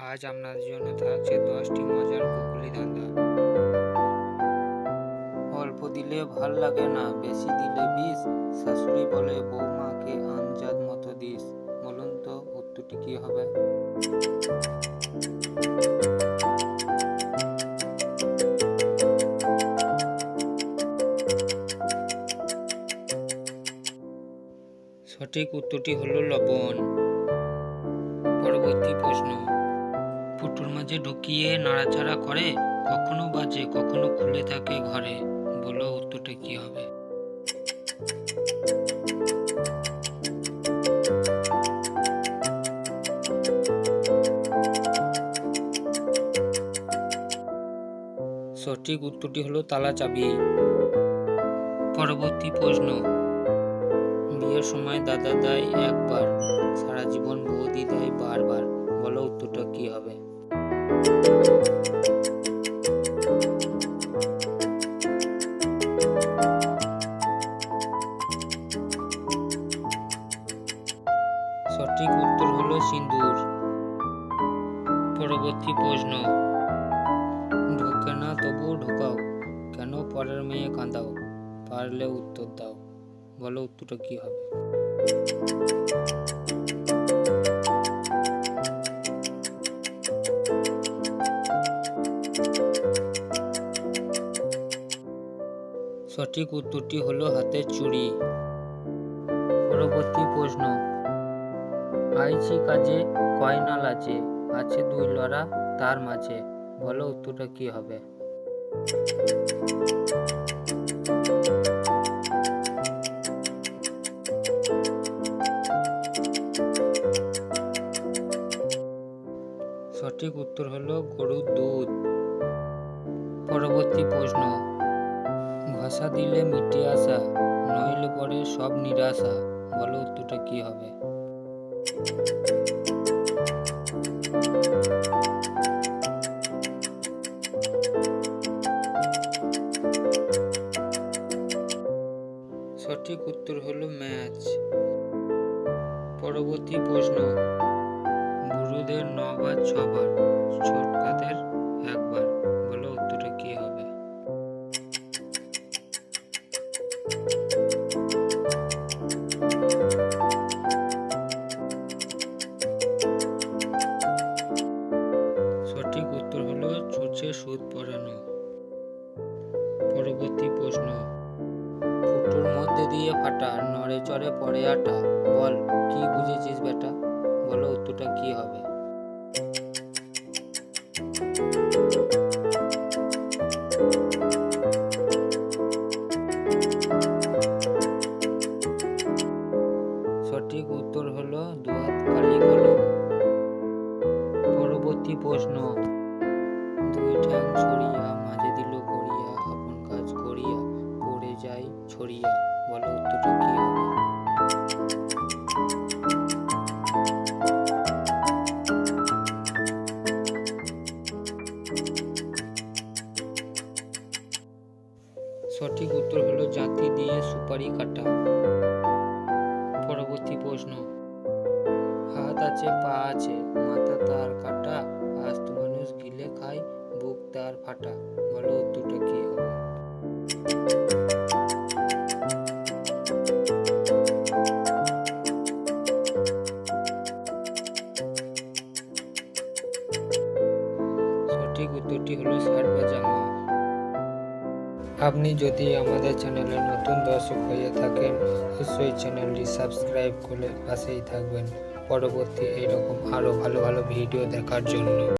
আজ আপনাদের জন্য থাকছে 10টি মজার কুকুলি ধাঁধা। অল্প দিলে ভাল লাগে না, বেশি দিলে বিষ। শাশুড়ি বলে বৌমাকে আঞ্জাদ মতো দিস। বলুন তো উত্তরটি কি হবে? সঠিক উত্তরটি হলো লবণ। পরবর্তী প্রশ্ন, পুটুর মাঝে ঢুকিয়ে নাড়াচাড়া করে, কখনো বাজে কখনো খুলে থাকে ঘরে। বলো উত্তরটা কি হবে? সঠিক উত্তরটি হলো তালা চাবি। পরবর্তী প্রশ্ন, বিয়ের সময় দাদা দেয় একবার, সারা জীবন বৌদি দেয় বারবার। বলো উত্তরটা কি হবে? সঠিক উত্তর হলো সিঁদুর। পরবর্তী প্রশ্ন, ঢোকে না তবু ঢোকাও, কেন পরের মেয়ে কাঁদাও? পারলে উত্তর দাও। বলো উত্তরটা কি হবে? সঠিক উত্তরটি হলো হাতের চুড়ি। পরবর্তী প্রশ্ন, আইছি কাজে কয় না লাজে, আছে দুই লড়া তার মাঝে। বলো উত্তরটা কি হবে? সঠিক উত্তর হলো গরুর দুধ। পরবর্তী প্রশ্ন, ঘষা দিলে মিটে আসা, নইলে পরে সব নিরাশা। বলো উত্তরটা কি হবে? সঠিক উত্তর হলো ম্যাচ। পরবর্তী প্রশ্ন, বুড়োদের 9 বার 6 বার, ছোটকাদের একবার। বলো উত্তরটা কি হবে? সঠিক উত্তর হলো ছুঁচে সুদ পড়ানো। পরবর্তী প্রশ্ন, ফুটোর মধ্যে দিয়ে ফাটা, নড়ে চড়ে পড়ে আটা। বল কি বুঝেছিস বেটা? বলো উত্তরটা কি হবে? সঠিক উত্তর হলো দুহাত কালি কলম। পরবর্তী প্রশ্ন, দুই ঠ্যাং ছড়িয়া, মাঝে দিল গড়িয়া, আপন কাজ করিয়া পড়ে যায় ছড়িয়া। বলো উত্তরটা কি হবে? সঠিক উত্তর হলো জাঁতি দিয়ে সুপারি কাটা। পরবর্তী প্রশ্ন, হাত আছে পা আছে, মাথা তার কাটা, আস্ত মানুষ গিলে খায়, বুক তার ফাটা। বলো উত্তরটা কি হবে? সঠিক উত্তরটি হলো শার্ট বা জামা। আপনি যদি আমাদের চ্যানেলে নতুন দর্শক হয়ে থাকেন, অবশ্যই চ্যানেলটি সাবস্ক্রাইব করে পাশেই থাকবেন পরবর্তী এইরকম আরও ভালো ভালো ভিডিও দেখার জন্য।